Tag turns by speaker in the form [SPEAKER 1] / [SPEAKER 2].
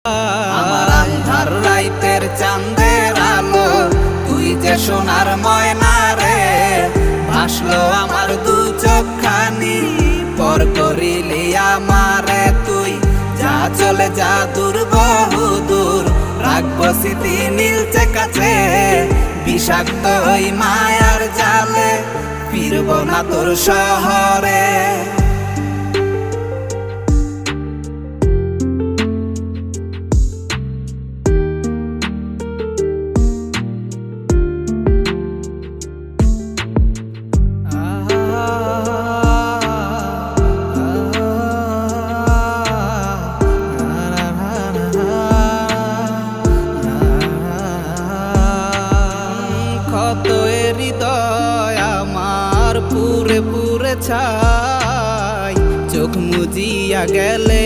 [SPEAKER 1] আমার আন্ধার রাইতের চাঁদের আলো, তুই যে সোনার ময়না রে। ভাসলো আমার দু চোখখানি, পর করিলি আমারে তুই। যা চলে যা দূর বহু দূর, রাখবো স্মৃতি নীলচে কাছে। বিষাক্ত ওই মায়ার জালে, ফিরবো না তোর শহরে। কত হৃদয় আমার পুরে পুরে ছাই, চোখ মুজিয়া গেলে